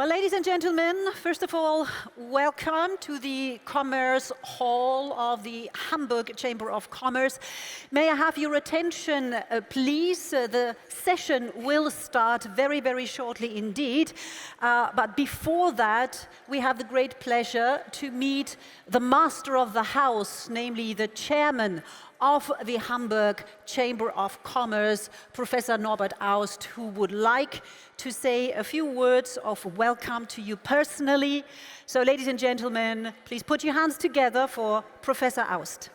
Well, ladies and gentlemen, first of all, welcome to the Commerce Hall of the Hamburg Chamber of Commerce. May I have your attention, please? The session will start very, very shortly indeed. But before that, we have the great pleasure to meet the master of the house, namely the chairman of the Hamburg Chamber of Commerce, Professor Norbert Aust, who would like to say a few words of welcome to you personally. So, ladies and gentlemen, please put your hands together for Professor Aust.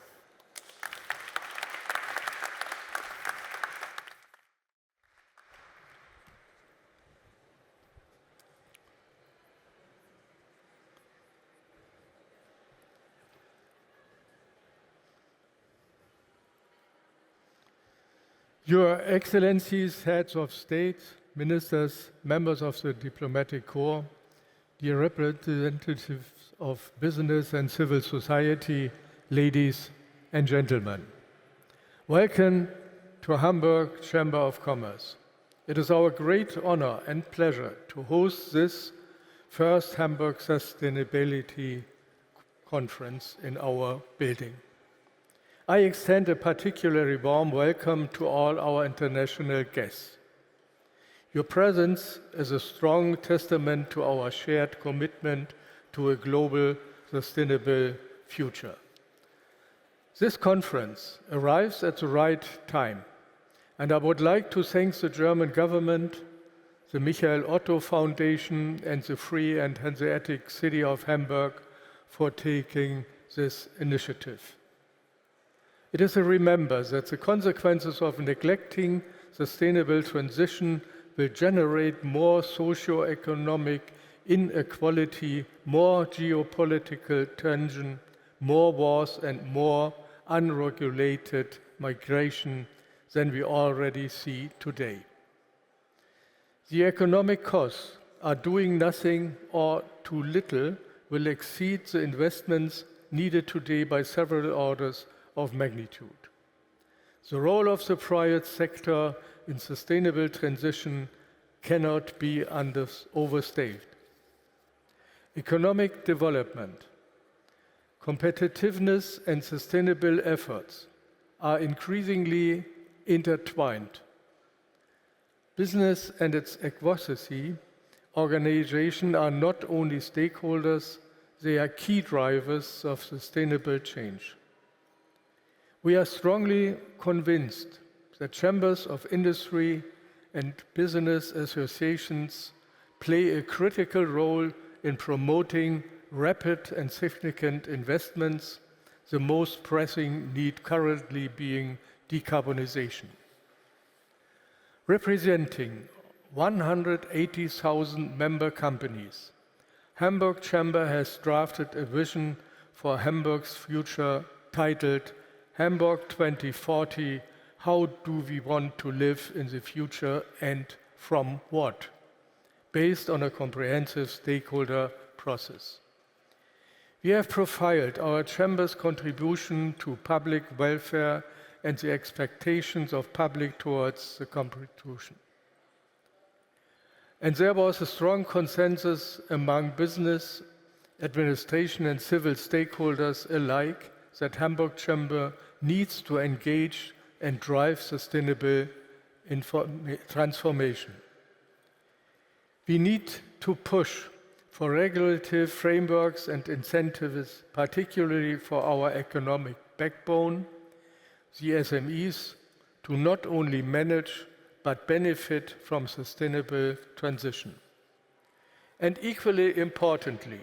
Your Excellencies, heads of state, ministers, members of the diplomatic corps, dear representatives of business and civil society, ladies and gentlemen. Welcome to Hamburg Chamber of Commerce. It is our great honor and pleasure to host this first Hamburg Sustainability Conference in our building. I extend a particularly warm welcome to all our international guests. Your presence is a strong testament to our shared commitment to a global, sustainable future. This conference arrives at the right time, and I would like to thank the German government, the Michael Otto Foundation, and the Free and Hanseatic City of Hamburg for taking this initiative. It is to remember that the consequences of neglecting sustainable transition will generate more socio-economic inequality, more geopolitical tension, more wars, and more unregulated migration than we already see today. The economic costs are doing nothing or too little will exceed the investments needed today by several orders of magnitude. The role of the private sector in sustainable transition cannot be overstated. Economic development, competitiveness, and sustainable efforts are increasingly intertwined. Business and its advocacy organizations are not only stakeholders, they are key drivers of sustainable change. We are strongly convinced that chambers of industry and business associations play a critical role in promoting rapid and significant investments, the most pressing need currently being decarbonization. Representing 180,000 member companies, Hamburg Chamber has drafted a vision for Hamburg's future titled Hamburg 2040, how do we want to live in the future and from what? Based on a comprehensive stakeholder process. We have profiled our Chamber's contribution to public welfare and the expectations of public towards the contribution. And there was a strong consensus among business, administration, and civil stakeholders alike that Hamburg Chamber needs to engage and drive sustainable transformation. We need to push for regulative frameworks and incentives, particularly for our economic backbone, the SMEs, to not only manage but benefit from sustainable transition. And equally importantly,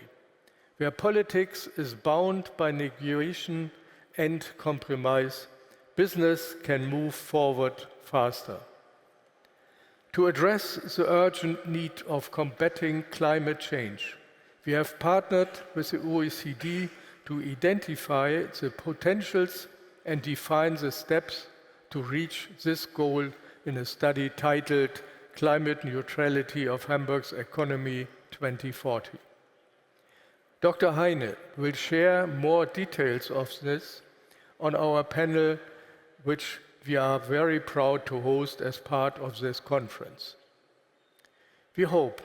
where politics is bound by negotiation and compromise, business can move forward faster. To address the urgent need of combating climate change, we have partnered with the OECD to identify the potentials and define the steps to reach this goal in a study titled Climate Neutrality of Hamburg's Economy 2040. Dr. Heyne will share more details of this on our panel, which we are very proud to host as part of this conference. We hope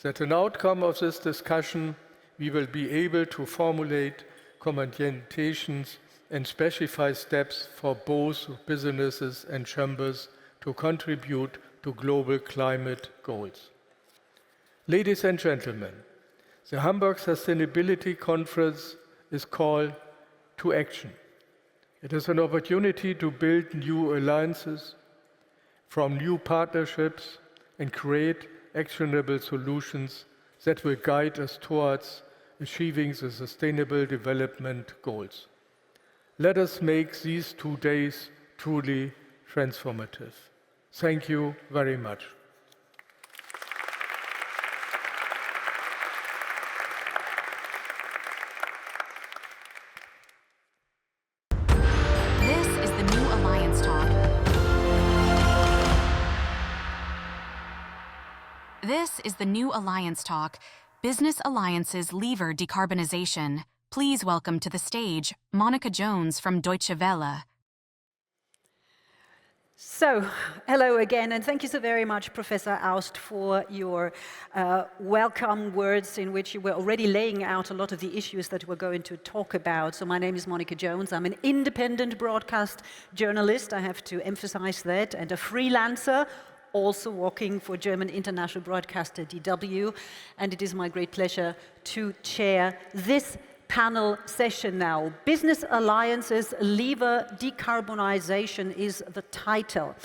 that an outcome of this discussion, we will be able to formulate recommendations and specify steps for both businesses and chambers to contribute to global climate goals. Ladies and gentlemen, the Hamburg Sustainability Conference is called to action. It is an opportunity to build new alliances, form new partnerships, and create actionable solutions that will guide us towards achieving the Sustainable Development Goals. Let us make these 2 days truly transformative. Thank you very much. This is the New Alliance Talk. This is the New Alliance Talk. Business alliances lever decarbonization. Please welcome to the stage Monika Jones from Deutsche Welle. So, hello again, and thank you so very much, Professor Aust, for your welcome words in which you were already laying out a lot of the issues that we're going to talk about. So my name is Monika Jones. I'm an independent broadcast journalist, I have to emphasize that, and a freelancer, also working for German international broadcaster DW. And it is my great pleasure to chair this panel session now. Business Alliances Lever Decarbonization is the title.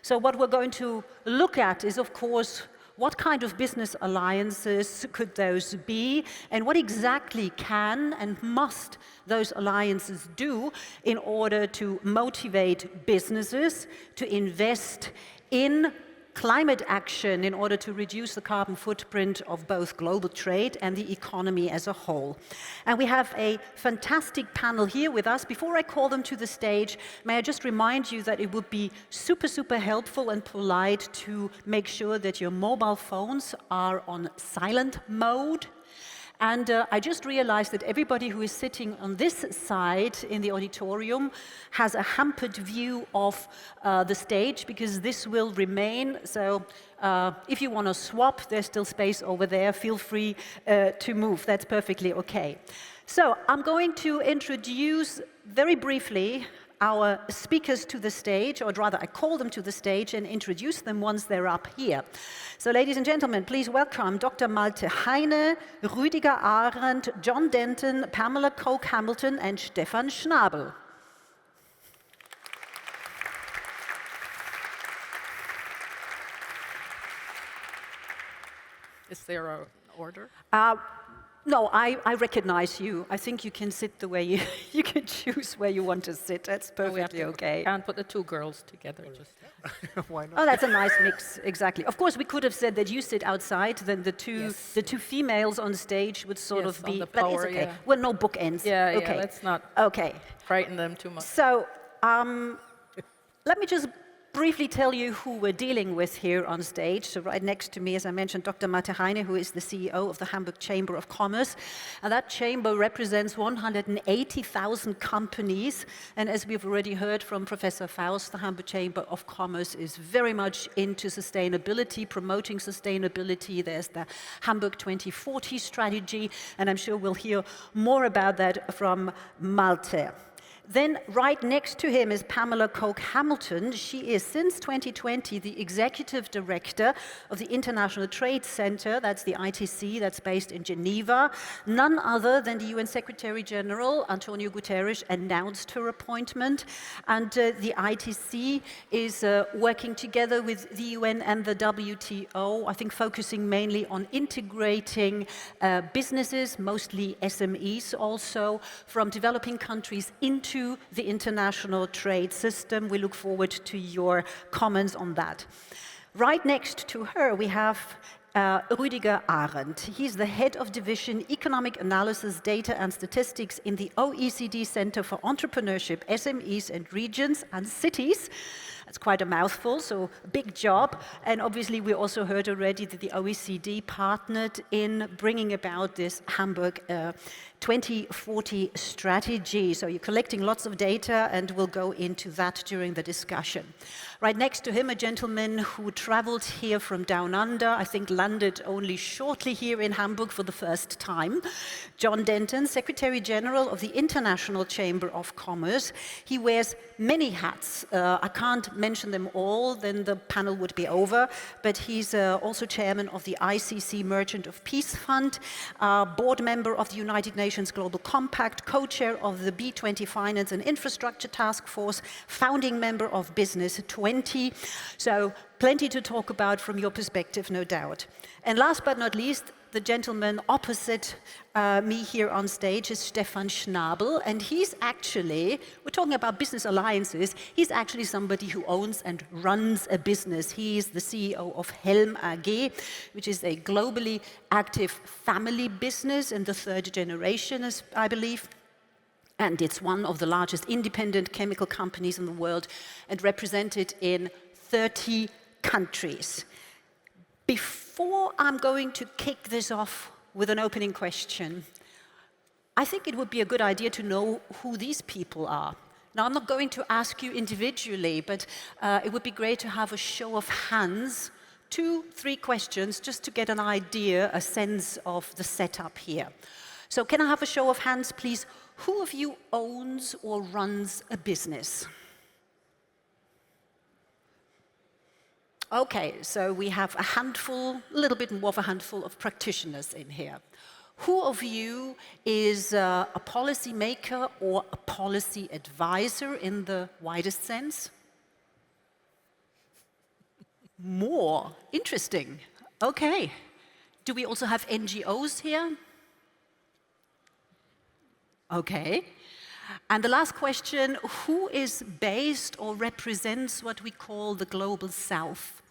So what we're going to look at is, of course, what kind of business alliances could those be, and what exactly can and must those alliances do in order to motivate businesses to invest in climate action in order to reduce the carbon footprint of both global trade and the economy as a whole. And we have a fantastic panel here with us. Before I call them to the stage, may I just remind you that it would be super helpful and polite to make sure that your mobile phones are on silent mode. And I just realized that everybody who is sitting on this side in the auditorium has a hampered view of the stage, because this will remain. So if you want to swap, there's still space over there. Feel free to move. That's perfectly okay. So I'm going to introduce very briefly our speakers to the stage, or rather I call them to the stage and introduce them once they're up here. So ladies and gentlemen, please welcome Dr. Malte Heyne, Rüdiger Ahrend, John Denton, Pamela Coke-Hamilton and Stephan Schnabel. Is there an order? No, I recognize you. I think you can sit the way you can choose where you want to sit. That's perfectly okay. Can't put the two girls together. Just Why not? Oh, that's a nice mix, exactly. Of course, we could have said that you sit outside, then the two females on stage would sort of be, on the but power, it's okay. yeah. Well, no bookends. yeah, okay. let's not Okay. frighten them too much. So, let me just briefly tell you who we're dealing with here on stage. So right next to me, as I mentioned, Dr. Malte Heyne, who is the CEO of the Hamburg Chamber of Commerce. And that chamber represents 180,000 companies. And as we've already heard from Professor Faust, the Hamburg Chamber of Commerce is very much into sustainability, promoting sustainability. There's the Hamburg 2040 strategy, and I'm sure we'll hear more about that from Malte. Then right next to him is Pamela Coke-Hamilton. She is, since 2020, the Executive Director of the International Trade Center, that's the ITC, that's based in Geneva. None other than the UN Secretary General, Antonio Guterres, announced her appointment. And the ITC is working together with the UN and the WTO, I think focusing mainly on integrating businesses, mostly SMEs also, from developing countries into the international trade system. We look forward to your comments on that. Right next to her, we have Rüdiger Ahrend. He's the head of division Economic Analysis, Data and Statistics in the OECD Center for Entrepreneurship, SMEs and Regions and Cities. That's quite a mouthful, so a big job. And obviously, we also heard already that the OECD partnered in bringing about this Hamburg 2040 strategy. So you're collecting lots of data, and we'll go into that during the discussion. Right next to him, a gentleman who traveled here from down under, I think landed only shortly here in Hamburg for the first time. John Denton, Secretary General of the International Chamber of Commerce. He wears many hats. I can't mention them all, then the panel would be over, but he's also chairman of the ICC Merchant of Peace Fund, board member of the United Nations Global Compact, co-chair of the B20 Finance and Infrastructure Task Force, founding member of Business 20. So plenty to talk about from your perspective, no doubt. And last but not least, the gentleman opposite me here on stage is Stephan Schnabel, and he's actually, we're talking about business alliances, he's actually somebody who owns and runs a business. He is the CEO of HELM AG, which is a globally active family business in the third generation, I believe. And it's one of the largest independent chemical companies in the world and represented in 30 countries. Before I'm going to kick this off with an opening question, I think it would be a good idea to know who these people are. Now, I'm not going to ask you individually, but it would be great to have a show of hands, 2, 3 questions, just to get an idea, a sense of the setup here. So can I have a show of hands, please? Who of you owns or runs a business? Okay, so we have a handful, a little bit more of a handful of practitioners in here. Who of you is a policy maker or a policy advisor in the widest sense? More. Interesting. Okay. Do we also have NGOs here? Okay. And the last question, who is based or represents what we call the Global South?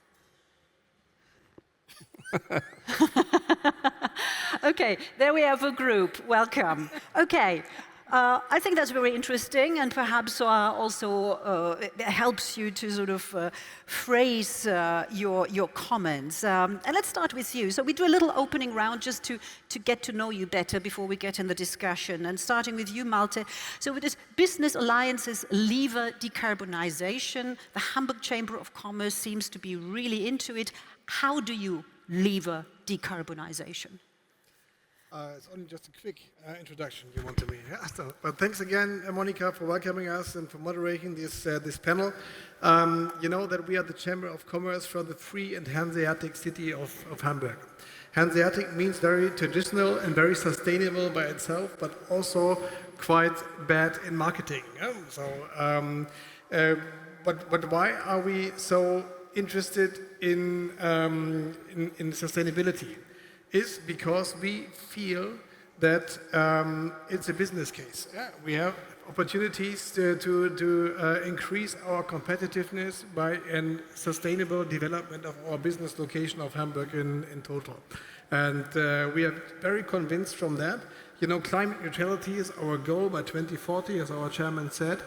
Okay, there we have a group. Welcome. Okay. I think that's very interesting, and perhaps also helps you to sort of phrase your comments. And let's start with you. So we do a little opening round just to get to know you better before we get in the discussion. And starting with you, Malte. So with this Business Alliances Lever Decarbonization, the Hamburg Chamber of Commerce seems to be really into it. How do you lever decarbonization? It's only just a quick introduction you want to me. Yeah, but thanks again, Monika, for welcoming us and for moderating this panel. You know that we are the Chamber of Commerce from the free and Hanseatic city of Hamburg. Hanseatic means very traditional and very sustainable by itself, but also quite bad in marketing. Yeah? So, but why are we so interested in sustainability? Is because we feel that it's a business case. Yeah? We have opportunities to increase our competitiveness by a sustainable development of our business location of Hamburg in total. And we are very convinced from that. You know, climate neutrality is our goal by 2040, as our chairman said.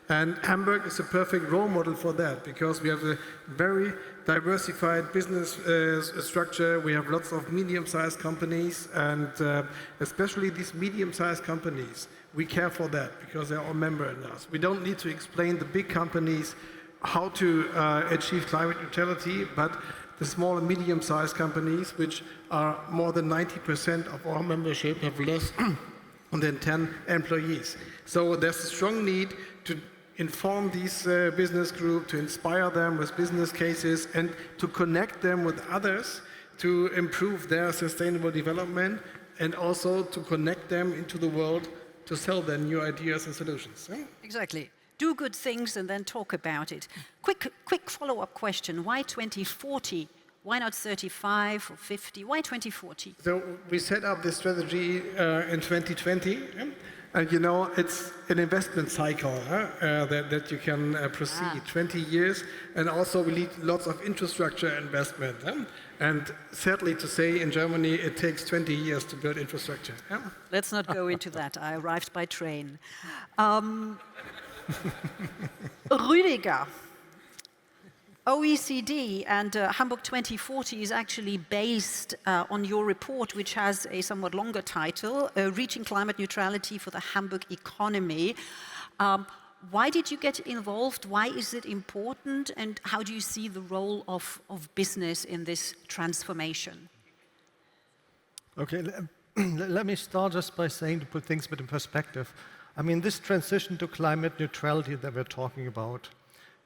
And Hamburg is a perfect role model for that because we have a very diversified business structure. We have lots of medium-sized companies, and especially these medium-sized companies, we care for that because they're our member in us. We don't need to explain the big companies how to achieve climate neutrality, but the small and medium-sized companies, which are more than 90% of our membership, have less than 10 employees. So there's a strong need to inform these business groups, to inspire them with business cases, and to connect them with others to improve their sustainable development, and also to connect them into the world to sell their new ideas and solutions. Yeah? Exactly. Do good things and then talk about it. Quick follow-up question. Why 2040? Why not 35 or 50? Why 2040? So we set up this strategy in 2020. Yeah? And you know, it's an investment cycle that you can proceed 20 years, and also we need lots of infrastructure investment. And sadly to say, in Germany, it takes 20 years to build infrastructure. Let's not go into that. I arrived by train. Rüdiger. OECD and Hamburg 2040 is actually based on your report, which has a somewhat longer title, Reaching Climate Neutrality for the Hamburg Economy. Why did you get involved? Why is it important? And how do you see the role of business in this transformation? Okay, let me start just by saying, to put things a bit in perspective, I mean, this transition to climate neutrality that we're talking about,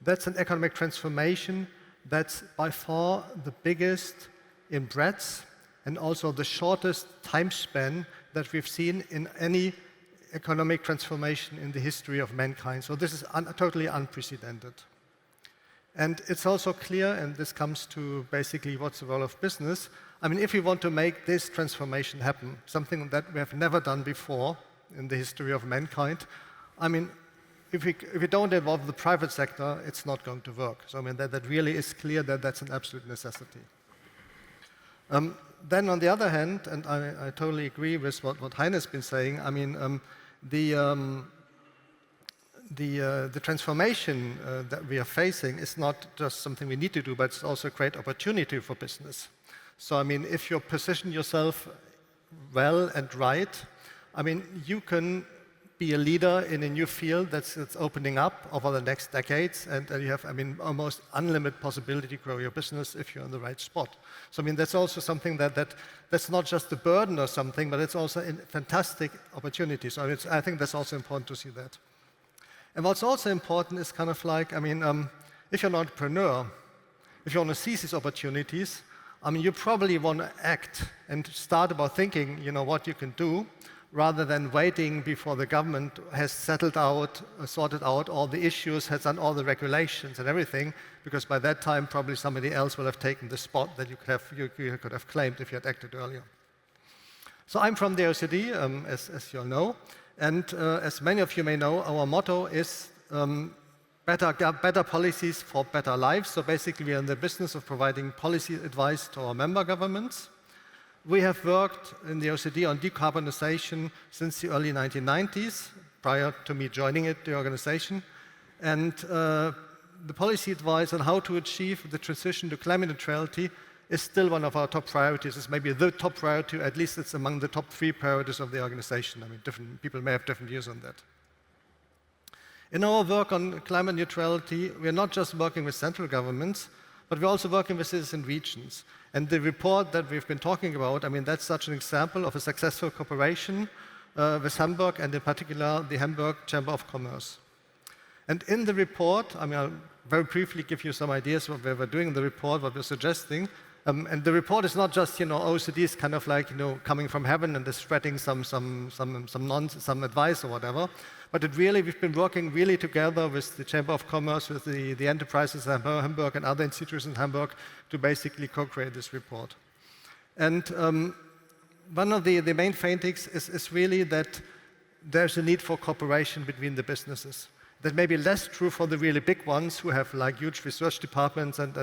that's an economic transformation that's by far the biggest in breadth and also the shortest time span that we've seen in any economic transformation in the history of mankind. So this is totally unprecedented. And it's also clear, and this comes to basically what's the role of business. I mean, if we want to make this transformation happen, something that we have never done before in the history of mankind, I mean, if we don't involve the private sector, it's not going to work. So I mean, that really is clear that that's an absolute necessity. Then on the other hand, and I totally agree with what Heyne has been saying, I mean, the transformation that we are facing is not just something we need to do, but it's also a great opportunity for business. So I mean, if you position yourself well and right, I mean, you can be a leader in a new field that's opening up over the next decades, and you have, I mean, almost unlimited possibility to grow your business if you're in the right spot. So I mean, that's also something that's not just a burden or something, but it's also a fantastic opportunity. So I think that's also important to see that. And what's also important is kind of like, I mean, if you're an entrepreneur, if you want to seize these opportunities, I mean, you probably want to act and start about thinking, you know, what you can do, rather than waiting before the government has sorted out all the issues, has done all the regulations and everything, because by that time probably somebody else will have taken the spot that you could have claimed if you had acted earlier. So I'm from the OECD, as you all know, and as many of you may know, our motto is better policies for better lives. So basically we are in the business of providing policy advice to our member governments. We have worked in the OECD on decarbonization since the early 1990s, prior to me joining the organization. And the policy advice on how to achieve the transition to climate neutrality is still one of our top priorities. It's maybe the top priority, at least it's among the top 3 priorities of the organization. I mean, different people may have different views on that. In our work on climate neutrality, we are not just working with central governments, but we're also working with citizen regions. And the report that we've been talking about, I mean, that's such an example of a successful cooperation with Hamburg, and in particular, the Hamburg Chamber of Commerce. And in the report, I mean, I'll very briefly give you some ideas of what we're doing in the report, what we're suggesting. And the report is not just, you know, OECD is kind of like, you know, coming from heaven and is spreading some advice or whatever. But we've been working really together with the Chamber of Commerce, with the enterprises in Hamburg and other institutions in Hamburg to basically co-create this report. And one of the main findings is really that there's a need for cooperation between the businesses. That may be less true for the really big ones who have like huge research departments and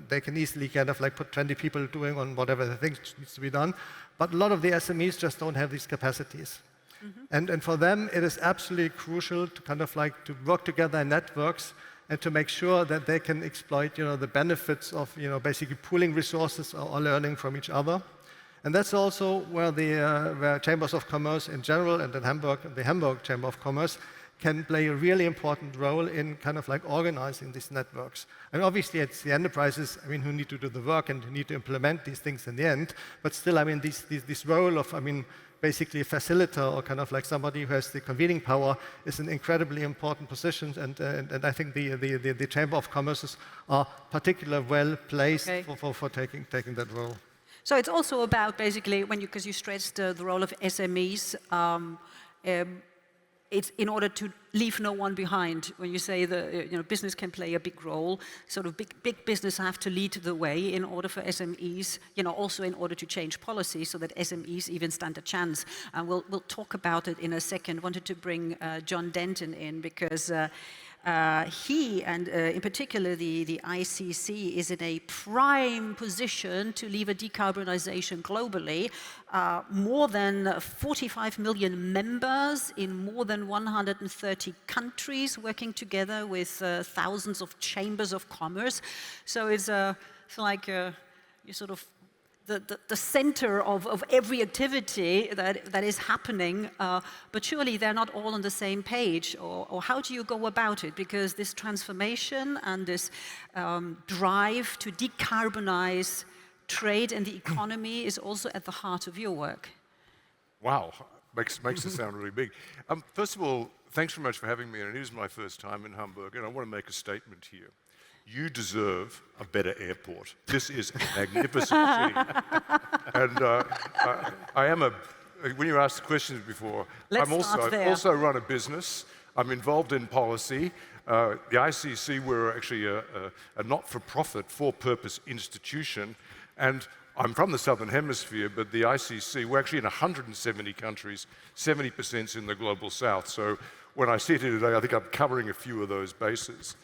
they can easily kind of like put 20 people doing on whatever they think needs to be done. But a lot of the SMEs just don't have these capacities. Mm-hmm. And for them, it is absolutely crucial to kind of like to work together in networks and to make sure that they can exploit, you know, the benefits of, you know, basically pooling resources or learning from each other. And that's also where where chambers of commerce in general and in Hamburg, the Hamburg Chamber of Commerce, can play a really important role in kind of like organizing these networks. And obviously it's the enterprises, I mean, who need to do the work and who need to implement these things in the end. But still, I mean, this role of, I mean, basically a facilitator or kind of like somebody who has the convening power is an incredibly important position. And I think the Chamber of Commerce are particularly well placed for taking that role. So it's also about basically, because you stressed the role of SMEs, it's in order to leave no one behind. When you say business can play a big role, sort of big business have to lead the way in order for SMEs, also in order to change policy so that SMEs even stand a chance. And we'll talk about it in a second. Wanted to bring John Denton in because he and in particular the ICC is in a prime position to lead a decarbonization globally. More than 45 million members in more than 130 countries working together with thousands of chambers of commerce. So it's like you sort of the center of every activity that is happening, but surely they're not all on the same page, or how do you go about it? Because this transformation and this drive to decarbonize trade and the economy is also at the heart of your work. Wow, makes it sound really big. First of all, thanks very much for having me, and it is my first time in Hamburg, and I want to make a statement here. You deserve a better airport. This is a magnificent city. And when you asked the questions before, I've also run a business. I'm involved in policy. The ICC, we're actually a not-for-profit, for-purpose institution. And I'm from the Southern Hemisphere, but the ICC, we're actually in 170 countries, 70% in the Global South. So when I sit here today, I think I'm covering a few of those bases.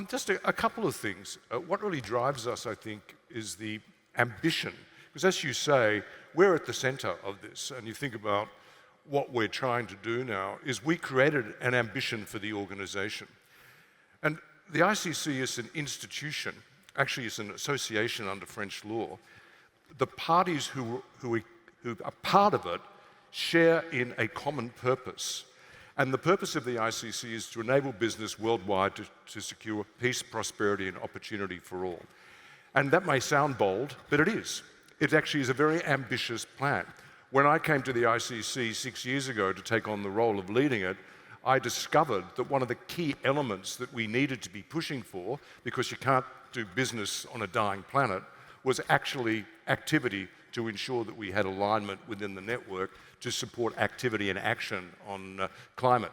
Just a couple of things. What really drives us, I think, is the ambition. Because as you say, we're at the center of this. And you think about what we're trying to do now is we created an ambition for the organization. And the ICC is an institution. Actually, it's an association under French law. The parties who are part of it share in a common purpose. And the purpose of the ICC is to enable business worldwide to secure peace, prosperity, and opportunity for all. And that may sound bold, but it is. It actually is a very ambitious plan. When I came to the ICC 6 years ago to take on the role of leading it, I discovered that one of the key elements that we needed to be pushing for, because you can't do business on a dying planet, was actually activity to ensure that we had alignment within the network to support activity and action on climate.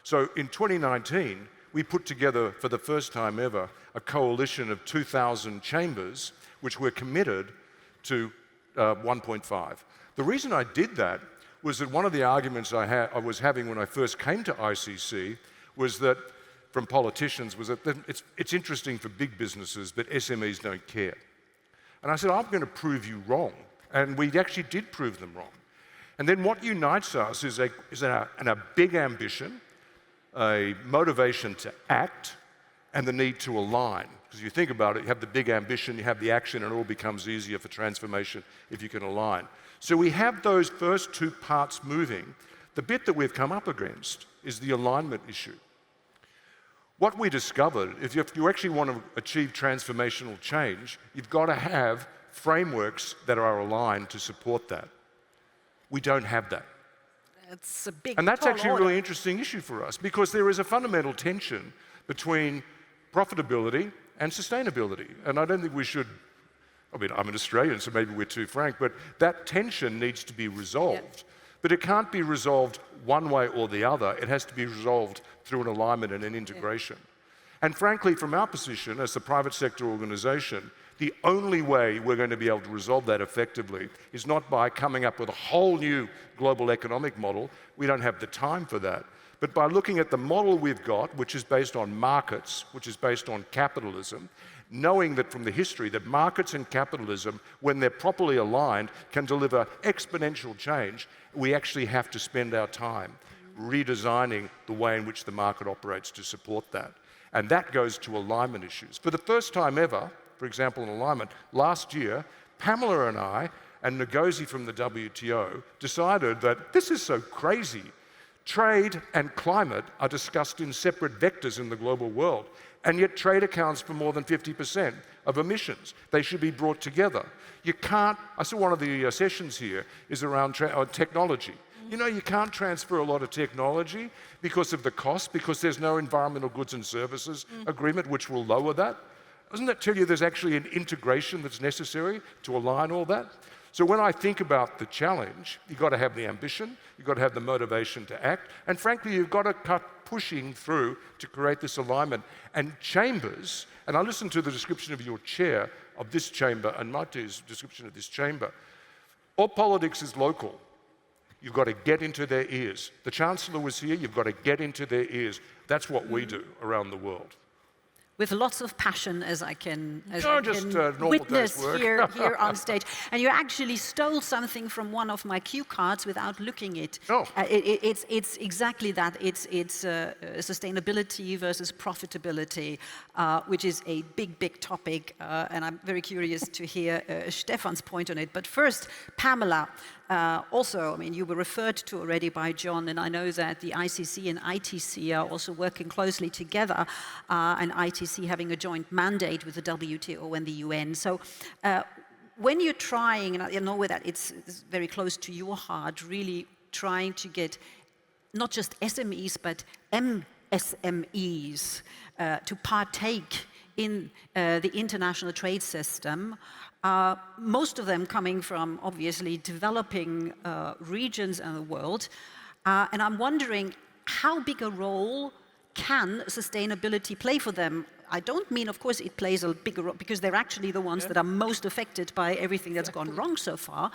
So in 2019, we put together, for the first time ever, a coalition of 2,000 chambers, which were committed to 1.5. The reason I did that was that one of the arguments I was having when I first came to ICC was that, from politicians, was that it's interesting for big businesses, but SMEs don't care. And I said, I'm going to prove you wrong. And we actually did prove them wrong. And then what unites us is a big ambition, a motivation to act, and the need to align. Because you think about it, you have the big ambition, you have the action, and it all becomes easier for transformation if you can align. So we have those first two parts moving. The bit that we've come up against is the alignment issue. What we discovered is if you actually want to achieve transformational change, you've got to have frameworks that are aligned to support that. We don't have that. It's a big And that's actually a order. really interesting issue for us because there is a fundamental tension between profitability and sustainability. And I don't think we should, I mean, I'm an Australian, so maybe we're too frank, but that tension needs to be resolved. Yeah. But it can't be resolved one way or the other. It has to be resolved through an alignment and an integration. Yeah. And frankly, from our position as the private sector organization, the only way we're going to be able to resolve that effectively is not by coming up with a whole new global economic model. We don't have the time for that. But by looking at the model we've got, which is based on markets, which is based on capitalism, knowing that from the history that markets and capitalism, when they're properly aligned, can deliver exponential change, we actually have to spend our time redesigning the way in which the market operates to support that. And that goes to alignment issues. For the first time ever, for example, in alignment, last year, Pamela and I and Ngozi from the WTO decided that this is so crazy. Trade and climate are discussed in separate vectors in the global world, and yet trade accounts for more than 50% of emissions. They should be brought together. You can't, I saw one of the sessions here is around technology. You know, you can't transfer a lot of technology because of the cost, because there's no environmental goods and services agreement which will lower that. Doesn't that tell you there's actually an integration that's necessary to align all that? So when I think about the challenge, you've got to have the ambition, you've got to have the motivation to act, and frankly, you've got to cut pushing through to create this alignment. And chambers, and I listened to the description of your chair of this chamber and Malte's description of this chamber, all politics is local. You've got to get into their ears. The Chancellor was here, you've got to get into their ears. That's what we do around the world. with lots of passion, as I can, witness here on stage. And you actually stole something from one of my cue cards without looking it. Oh. It's exactly that. It's sustainability versus profitability, which is a big topic. And I'm very curious to hear Stephan's point on it. But first, Pamela. Also, I mean, you were referred to already by John, and I know that the ICC and ITC are also working closely together, and ITC having a joint mandate with the WTO and the UN. So when you're trying, and I know that it's very close to your heart, really trying to get not just SMEs, but MSMEs to partake in the international trade system, most of them coming from, obviously, developing regions in the world. And I'm wondering, how big a role can sustainability play for them? I don't mean, of course, it plays a bigger role, because they're actually the ones that are most affected by everything that's gone wrong so far,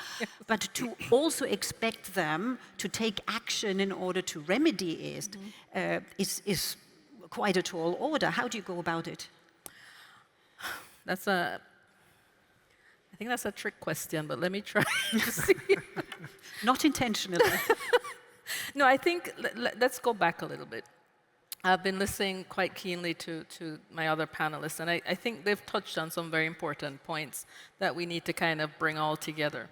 but to also expect them to take action in order to remedy it is quite a tall order. How do you go about it? I think that's a trick question, but let me try to see. Not intentionally. No, I think, let's go back a little bit. I've been listening quite keenly to my other panelists, and I think they've touched on some very important points that we need to kind of bring all together.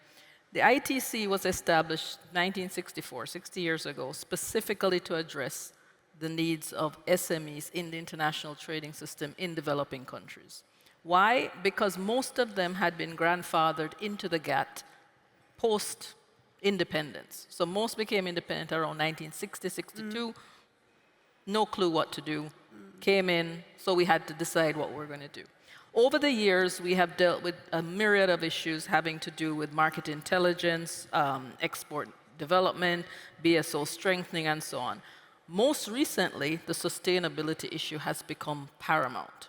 The ITC was established 1964, 60 years ago, specifically to address the needs of SMEs in the international trading system in developing countries. Why? Because most of them had been grandfathered into the GATT post-independence. So most became independent around 1960, 62. No clue what to do. Came in, so we had to decide what we're going to do. Over the years, we have dealt with a myriad of issues having to do with market intelligence, export development, BSO strengthening, and so on. Most recently, the sustainability issue has become paramount.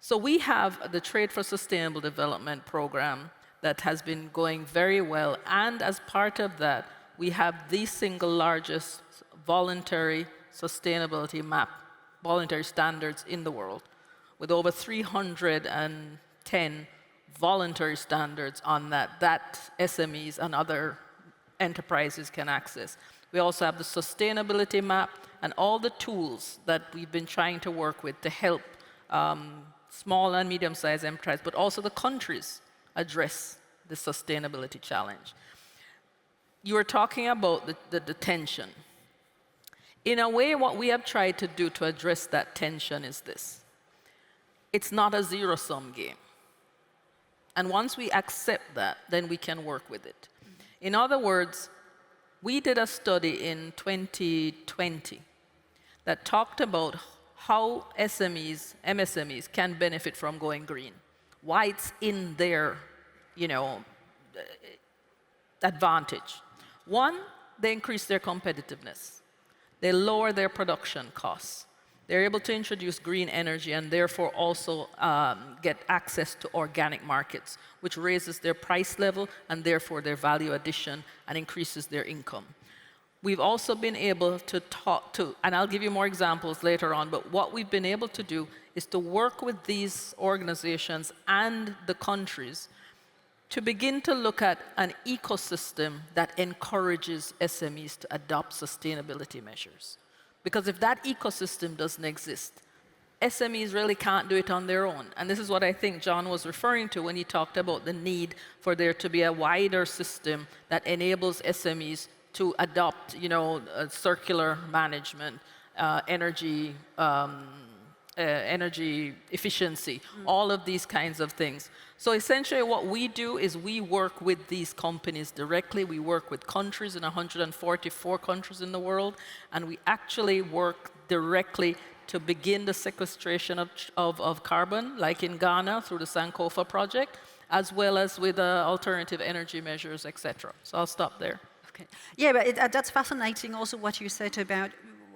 So we have the Trade for Sustainable Development program that has been going very well, and as part of that, we have the single largest voluntary sustainability map, voluntary standards in the world, with over 310 voluntary standards on that SMEs and other enterprises can access. We also have the sustainability map and all the tools that we've been trying to work with to help small and medium-sized enterprises, but also the countries address the sustainability challenge. You were talking about the tension. In a way, what we have tried to do to address that tension is this. It's not a zero-sum game. And once we accept that, then we can work with it. In other words, we did a study in 2020 that talked about how SMEs, MSMEs, can benefit from going green. Why it's in their, advantage. One, they increase their competitiveness. They lower their production costs. They're able to introduce green energy and therefore also get access to organic markets, which raises their price level and therefore their value addition and increases their income. We've also been able to talk to, and I'll give you more examples later on, but what we've been able to do is to work with these organizations and the countries to begin to look at an ecosystem that encourages SMEs to adopt sustainability measures. Because if that ecosystem doesn't exist, SMEs really can't do it on their own. And this is what I think John was referring to when he talked about the need for there to be a wider system that enables SMEs to adopt, circular management, energy efficiency, all of these kinds of things. So essentially what we do is we work with these companies directly. We work with countries in 144 countries in the world, and we actually work directly to begin the sequestration of carbon, like in Ghana through the Sankofa project, as well as with alternative energy measures, etc. So I'll stop there. Okay. Yeah, but that's fascinating also what you said about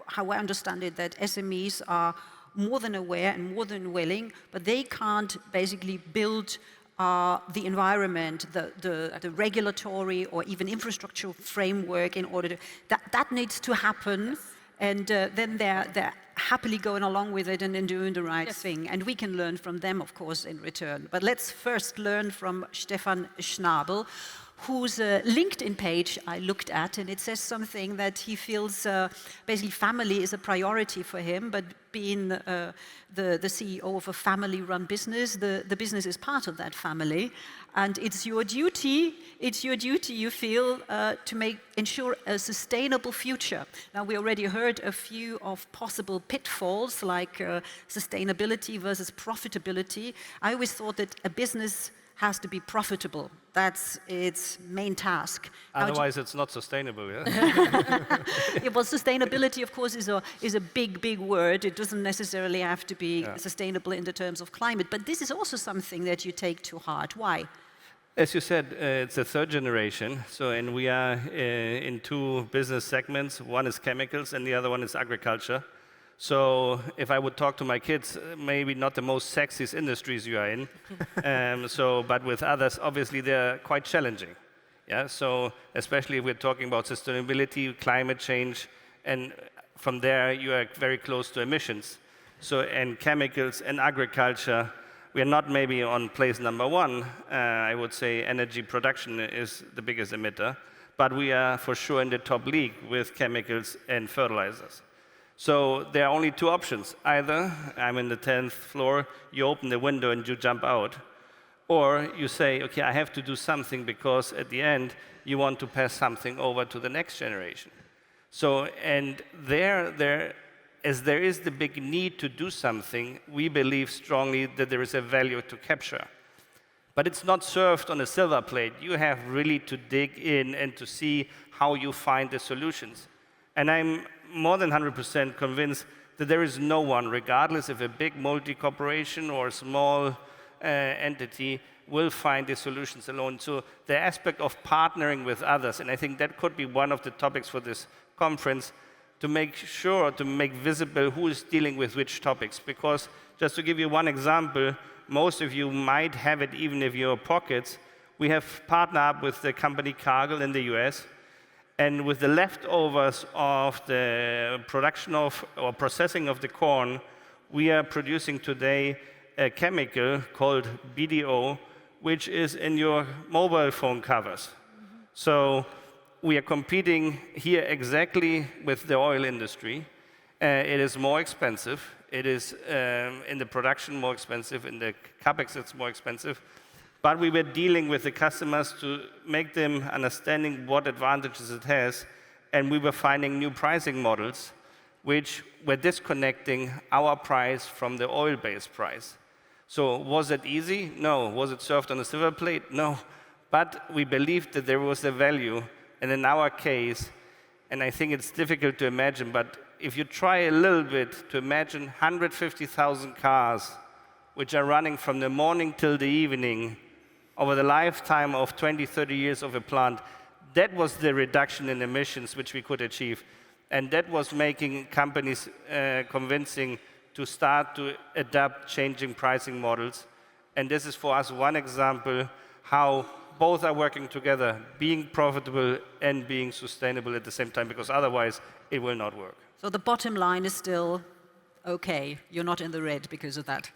how I understand it, that SMEs are more than aware and more than willing, but they can't basically build the environment, the regulatory or even infrastructural framework in order to, that needs to happen. and then they're happily going along with it and then doing the right thing. And we can learn from them, of course, in return. But let's first learn from Stephan Schnabel, whose LinkedIn page I looked at, and it says something that he feels basically family is a priority for him, but being the CEO of a family-run business, the business is part of that family, and it's your duty, you feel, to ensure a sustainable future. Now, we already heard a few of possible pitfalls, like sustainability versus profitability. I always thought that a business has to be profitable. That's its main task. Otherwise, it's not sustainable, yeah? Yeah, well, sustainability, of course, is a big word. It doesn't necessarily have to be sustainable in the terms of climate. But this is also something that you take to heart. Why? As you said, it's a third generation. And we are in two business segments. One is chemicals, and the other one is agriculture. So if I would talk to my kids, maybe not the most sexiest industries you are in. But with others, obviously, they're quite challenging. Yeah. So especially if we're talking about sustainability, climate change, and from there you are very close to emissions. So in chemicals and agriculture, we are not maybe on place number one. I would say energy production is the biggest emitter, but we are for sure in the top league with chemicals and fertilizers. So there are only two options. Either I'm in the 10th floor, you open the window and you jump out. Or you say, okay, I have to do something because at the end, you want to pass something over to the next generation. So, and as there is the big need to do something, we believe strongly that there is a value to capture. But it's not served on a silver plate. You have really to dig in and to see how you find the solutions. And I'm more than 100% convinced that there is no one, regardless if a big multi-corporation or a small entity, will find the solutions alone. So the aspect of partnering with others, and I think that could be one of the topics for this conference, to make sure, to make visible who is dealing with which topics. Because just to give you one example, most of you might have it even in your pockets. We have partnered up with the company Cargill in the US, and with the leftovers of the production of or processing of the corn, we are producing today a chemical called BDO, which is in your mobile phone covers. So we are competing here exactly with the oil industry. It is more expensive. It is in the production more expensive. In the capex, it's more expensive. But we were dealing with the customers to make them understanding what advantages it has, and we were finding new pricing models which were disconnecting our price from the oil-based price. So was it easy? No. Was it served on a silver plate? No. But we believed that there was a value, and in our case, and I think it's difficult to imagine, but if you try a little bit to imagine 150,000 cars which are running from the morning till the evening, over the lifetime of 20, 30 years of a plant, that was the reduction in emissions which we could achieve. And that was making companies convincing to start to adapt changing pricing models. And this is for us one example how both are working together, being profitable and being sustainable at the same time, because otherwise it will not work. So the bottom line is still, okay, you're not in the red because of that.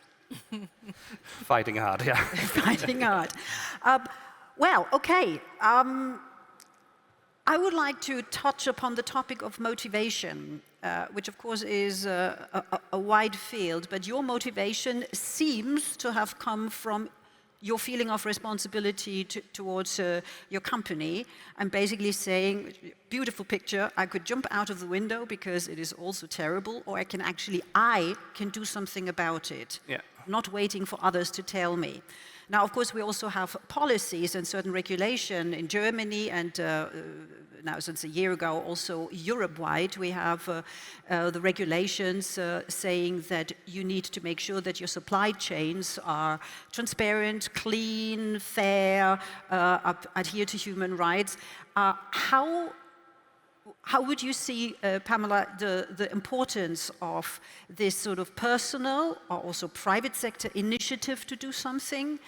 Fighting hard, yeah. Fighting hard. Well, okay. I would like to touch upon the topic of motivation, which of course is a wide field, but your motivation seems to have come from your feeling of responsibility towards your company, and basically saying, beautiful picture, I could jump out of the window because it is also terrible, or I can do something about it. Yeah. Not waiting for others to tell me. Now, of course, we also have policies and certain regulation in Germany, and now since a year ago also Europe-wide, we have the regulations saying that you need to make sure that your supply chains are transparent, clean, fair, adhere to human rights. How would you see, Pamela, the importance of this sort of personal or also private sector initiative to do something,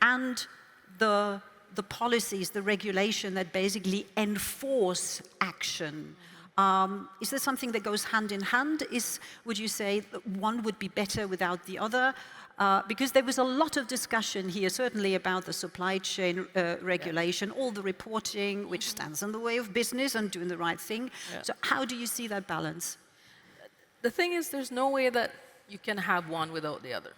and the policies, the regulation that basically enforce action? Is there something that goes hand in hand? Would you say that one would be better without the other? Because there was a lot of discussion here, certainly about the supply chain regulation, all the reporting, which stands in the way of business and doing the right thing. Yeah. So how do you see that balance? The thing is, there's no way that you can have one without the other.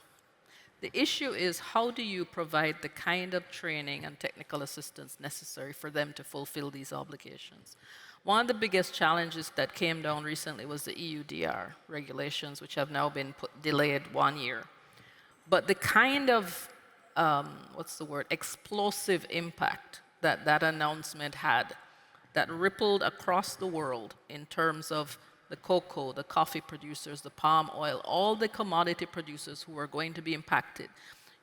The issue is, how do you provide the kind of training and technical assistance necessary for them to fulfill these obligations? One of the biggest challenges that came down recently was the EUDR regulations, which have now been delayed 1 year. But the kind of, explosive impact that that announcement had, that rippled across the world in terms of the cocoa, the coffee producers, the palm oil, all the commodity producers who are going to be impacted.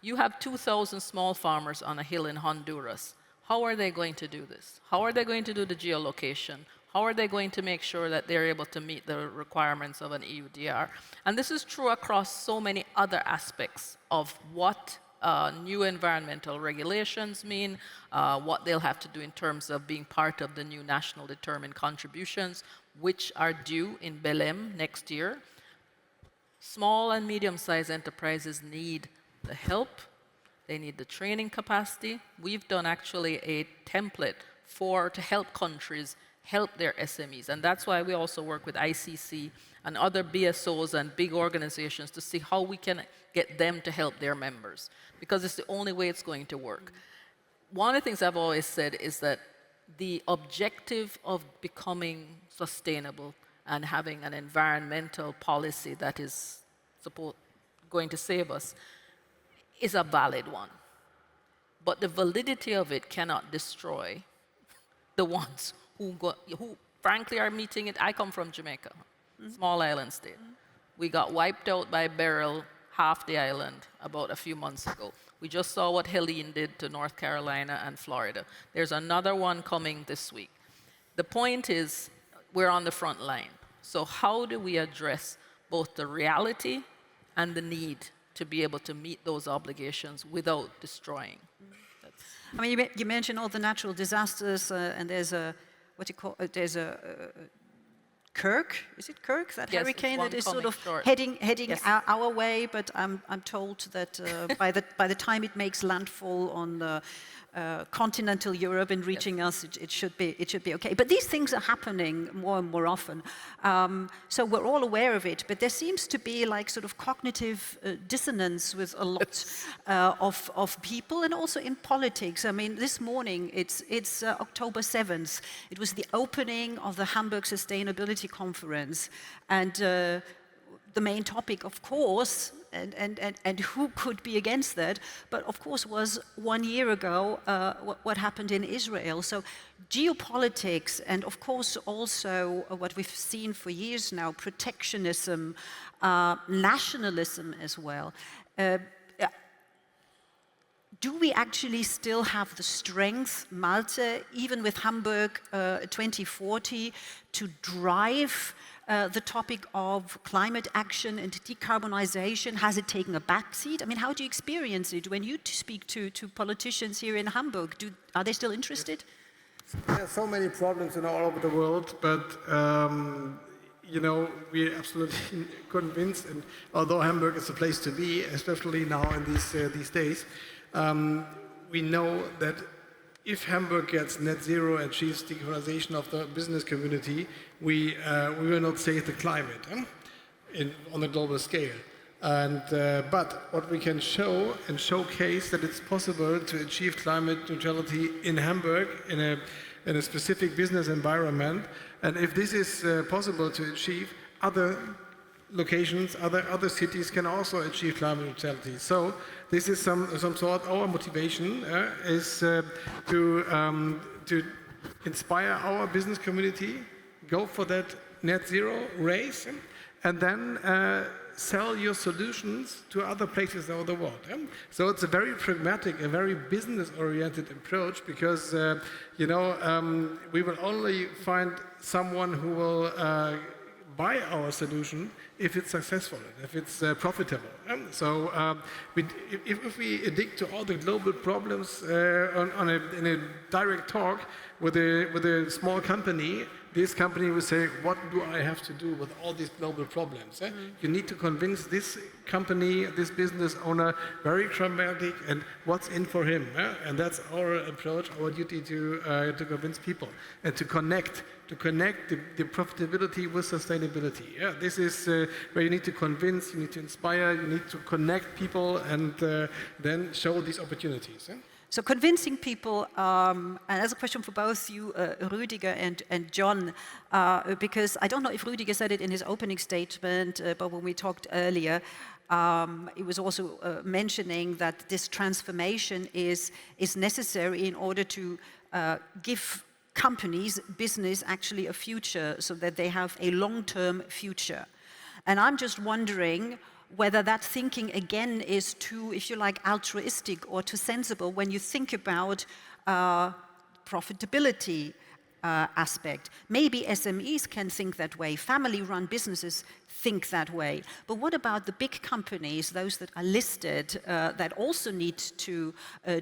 You have 2,000 small farmers on a hill in Honduras. How are they going to do this? How are they going to do the geolocation? How are they going to make sure that they're able to meet the requirements of an EUDR? And this is true across so many other aspects of what new environmental regulations mean, what they'll have to do in terms of being part of the new national determined contributions, which are due in Belém next year. Small and medium-sized enterprises need the help. They need the training capacity. We've done actually a template to help countries help their SMEs. And that's why we also work with ICC and other BSOs and big organizations to see how we can get them to help their members, because it's the only way it's going to work. One of the things I've always said is that the objective of becoming sustainable and having an environmental policy that is going to save us is a valid one. But the validity of it cannot destroy the ones who frankly are meeting it. I come from Jamaica, small island state. We got wiped out by Beryl, half the island, about a few months ago. We just saw what Helene did to North Carolina and Florida. There's another one coming this week. The point is, we're on the front line. So how do we address both the reality and the need to be able to meet those obligations without destroying? I mean, you mentioned all the natural disasters, and there's a, there's a Kirk, is it Kirk? That yes, hurricane that is sort of short. heading yes. our way, but I'm told that by the time it makes landfall on continental Europe and reaching us, it should be okay. But these things are happening more and more often, so we're all aware of it. But there seems to be like sort of cognitive dissonance with a lot of people, and also in politics. I mean, this morning it's October 7th. It was the opening of the Hamburg Sustainability Conference, and the main topic, of course, and who could be against that, but of course was 1 year ago what happened in Israel. So geopolitics, and of course also what we've seen for years now, protectionism, nationalism as well. Do we actually still have the strength, Malte, even with Hamburg 2040, to drive the topic of climate action and decarbonization? Has it taken a backseat? I mean, how do you experience it when you speak to politicians here in Hamburg? Are they still interested? There are so many problems all over the world, but we're absolutely convinced, and although Hamburg is a place to be, especially now in these days, we know that if Hamburg gets net zero, achieves decarbonization of the business community, we will not save the climate on a global scale. But what we can show and showcase that it's possible to achieve climate neutrality in Hamburg in a specific business environment. And if this is possible to achieve, other locations, other cities can also achieve climate neutrality. So this is some sort. Our motivation is to inspire our business community, go for that net zero race, and then sell your solutions to other places over the world. So it's a very pragmatic, a very business-oriented approach, because we will only find someone who will buy our solution if it's successful, if it's profitable. So if we dig to all the global problems in a direct talk, with a small company, this company will say, what do I have to do with all these global problems? You need to convince this company, this business owner, very pragmatic and what's in for him. And that's our approach, our duty to convince people and to connect the profitability with sustainability. This is where you need to convince, you need to inspire, you need to connect people and then show these opportunities. So convincing people, and that's a question for both you, Rüdiger and John, because I don't know if Rüdiger said it in his opening statement, but when we talked earlier, he was also mentioning that this transformation is necessary in order to give companies, business, actually a future, so that they have a long-term future. And I'm just wondering whether that thinking again is too, if you like, altruistic or too sensible when you think about profitability aspect. Maybe SMEs can think that way, family-run businesses think that way. But what about the big companies, those that are listed, that also need to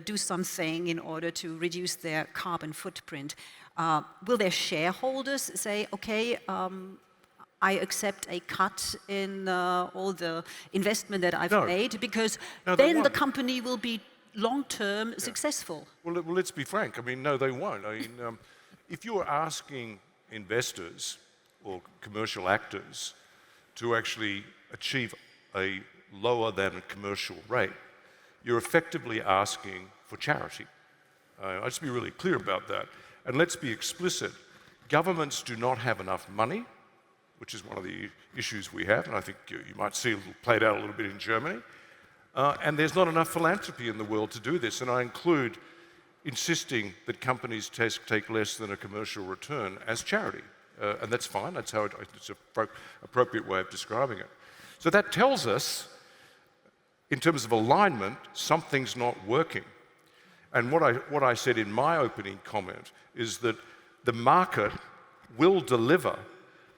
do something in order to reduce their carbon footprint? Will their shareholders say, okay, I accept a cut in all the investment that I've made, because then the company will be long-term successful? Well, let's be frank. I mean, no, they won't. I mean, if you're asking investors or commercial actors to actually achieve a lower than a commercial rate, you're effectively asking for charity. I'll just be really clear about that. And let's be explicit. Governments do not have enough money, which is one of the issues we have, and I think you might see it played out a little bit in Germany. And there's not enough philanthropy in the world to do this, and I include insisting that companies take less than a commercial return as charity. And that's fine, that's how it's an appropriate way of describing it. So that tells us, in terms of alignment, something's not working. And what I said in my opening comment is that the market will deliver,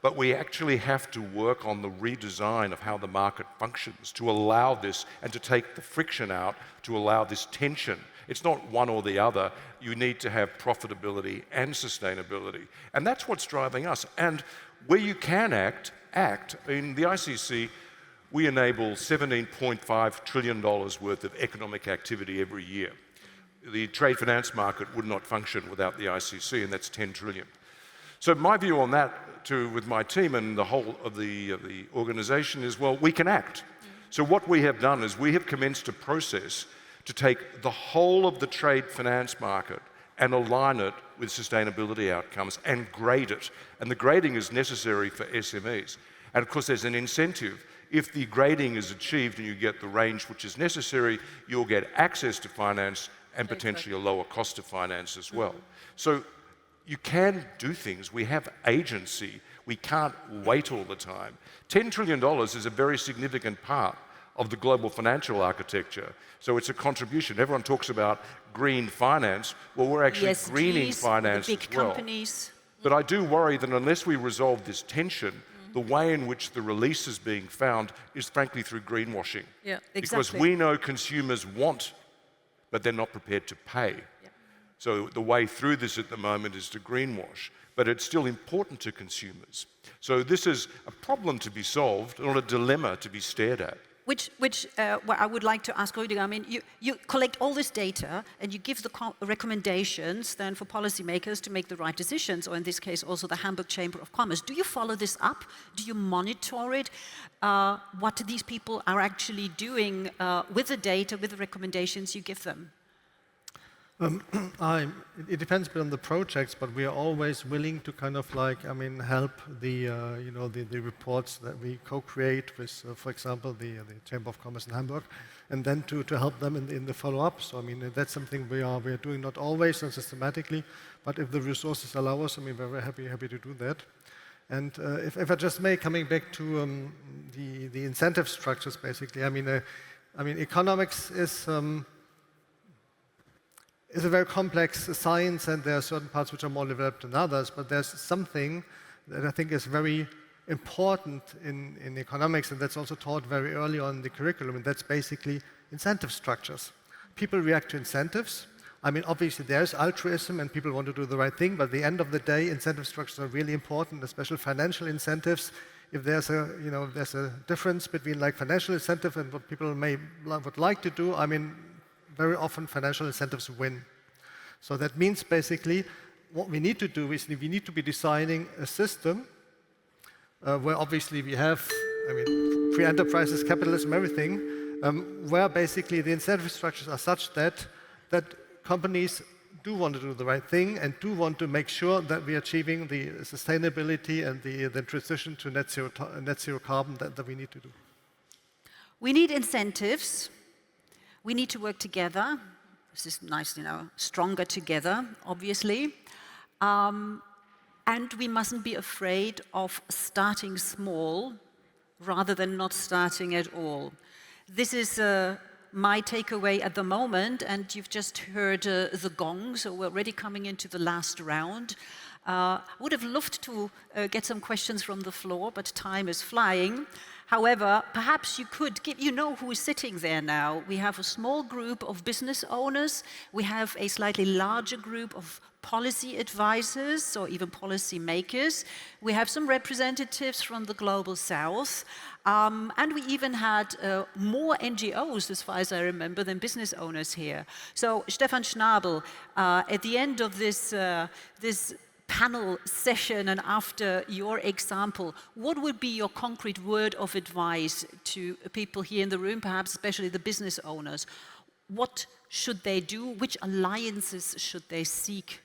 but we actually have to work on the redesign of how the market functions to allow this and to take the friction out, to allow this tension. It's not one or the other. You need to have profitability and sustainability. And that's what's driving us. And where you can act. In the ICC, we enable $17.5 trillion worth of economic activity every year. The trade finance market would not function without the ICC, and that's 10 trillion. So my view on that, with my team and the whole of the organization, is, well, we can act. So what we have done is we have commenced a process to take the whole of the trade finance market and align it with sustainability outcomes and grade it. And the grading is necessary for SMEs. And of course, there's an incentive. If the grading is achieved and you get the range which is necessary, you'll get access to finance and potentially a lower cost of finance as well. So you can do things. We have agency. We can't wait all the time. $10 trillion is a very significant part of the global financial architecture. So it's a contribution. Everyone talks about green finance. Well, we're actually greening finance the big as well. Companies. But I do worry that unless we resolve this tension, the way in which the release is being found is frankly through greenwashing. Yeah, exactly. Because we know consumers want, but they're not prepared to pay. Yeah. So the way through this at the moment is to greenwash, but it's still important to consumers. So this is a problem to be solved, not a dilemma to be stared at. Which I would like to ask Rüdiger. I mean, you collect all this data and you give the recommendations then for policymakers to make the right decisions, or in this case also the Hamburg Chamber of Commerce. Do you follow this up? Do you monitor it? What these people are actually doing with the data, with the recommendations you give them? It depends a bit on the projects, but we are always willing to kind of help the the reports that we co-create with, for example, the Chamber of Commerce in Hamburg, and then to help them in the follow-up. So I mean that's something we are doing, not always and systematically, but if the resources allow us, I mean we're very happy to do that. And if I just may, coming back to the incentive structures, basically, I mean economics is a very complex science, and there are certain parts which are more developed than others, but there's something that I think is very important in economics, and that's also taught very early on in the curriculum, and that's basically incentive structures. People react to incentives I mean, obviously there's altruism and people want to do the right thing, but at the end of the day, incentive structures are really important, especially financial incentives. If there's a difference between like financial incentive and what people would like to do, I mean, very often financial incentives win. So that means basically what we need to do is we need to be designing a system where obviously we have, I mean, free enterprises, capitalism, everything, where basically the incentive structures are such that companies do want to do the right thing and do want to make sure that we are achieving the sustainability and the transition to net zero carbon that we need to do. We need incentives. We need to work together. This is nice, stronger together, obviously. And we mustn't be afraid of starting small rather than not starting at all. This is my takeaway at the moment, and you've just heard the gong, so we're already coming into the last round. I would have loved to get some questions from the floor, but time is flying. However, perhaps you could give, who is sitting there now. We have a small group of business owners. We have a slightly larger group of policy advisors or even policy makers. We have some representatives from the Global South. And we even had more NGOs, as far as I remember, than business owners here. So, Stephan Schnabel, at the end of this panel session and after your example, what would be your concrete word of advice to people here in the room, perhaps especially the business owners? What should they do? Which alliances should they seek?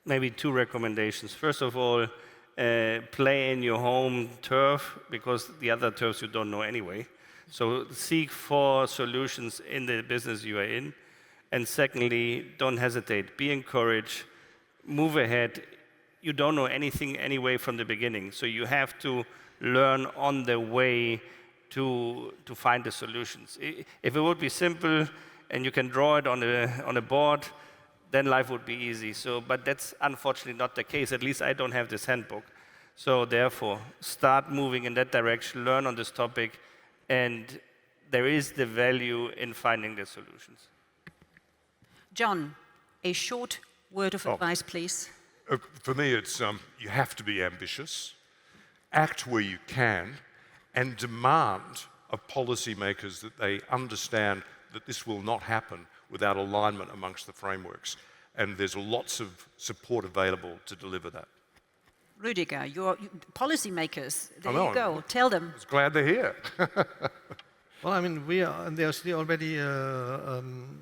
Maybe two recommendations. First of all, play in your home turf, because the other turfs you don't know anyway. So seek for solutions in the business you are in. And secondly, don't hesitate. Be encouraged. Move ahead. You don't know anything anyway from the beginning. So you have to learn on the way to find the solutions. If it would be simple and you can draw it on a board, then life would be easy. But that's unfortunately not the case. At least I don't have this handbook. So therefore, start moving in that direction, learn on this topic, and there is the value in finding the solutions. John, a short word of advice, please. For me, it's you have to be ambitious, act where you can, and demand of policymakers that they understand that this will not happen without alignment amongst the frameworks. And there's lots of support available to deliver that. Rüdiger, your policymakers, there you go. Tell them. I was glad they're here. Well, I mean, we are, and they already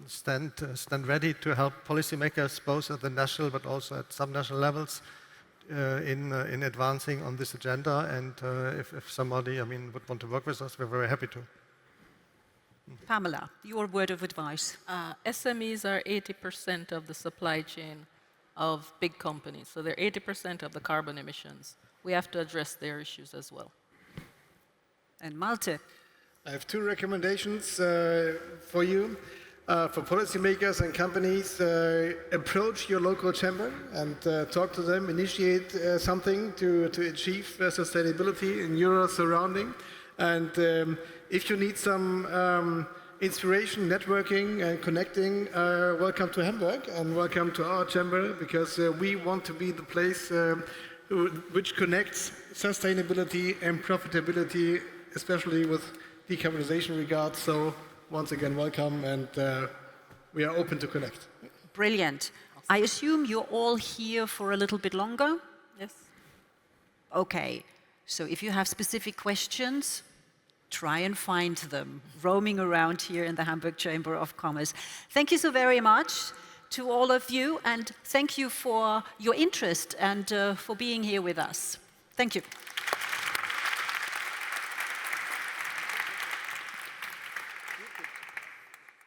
stand ready to help policymakers, both at the national but also at subnational levels, in advancing on this agenda. And if somebody, would want to work with us, we're very happy to. Pamela, your word of advice. SMEs are 80% of the supply chain of big companies. So they're 80% of the carbon emissions. We have to address their issues as well. And Malte? I have two recommendations for you. For policymakers and companies, approach your local chamber and talk to them, initiate something to achieve sustainability in your surrounding. And if you need some inspiration, networking and connecting, welcome to Hamburg and welcome to our chamber, because we want to be the place which connects sustainability and profitability, especially with decarbonization regards. So once again, welcome, and we are open to connect. Brilliant. I assume you're all here for a little bit longer? Yes. Okay. So if you have specific questions, try and find them roaming around here in the Hamburg Chamber of Commerce. Thank you so very much to all of you, and thank you for your interest and for being here with us. Thank you.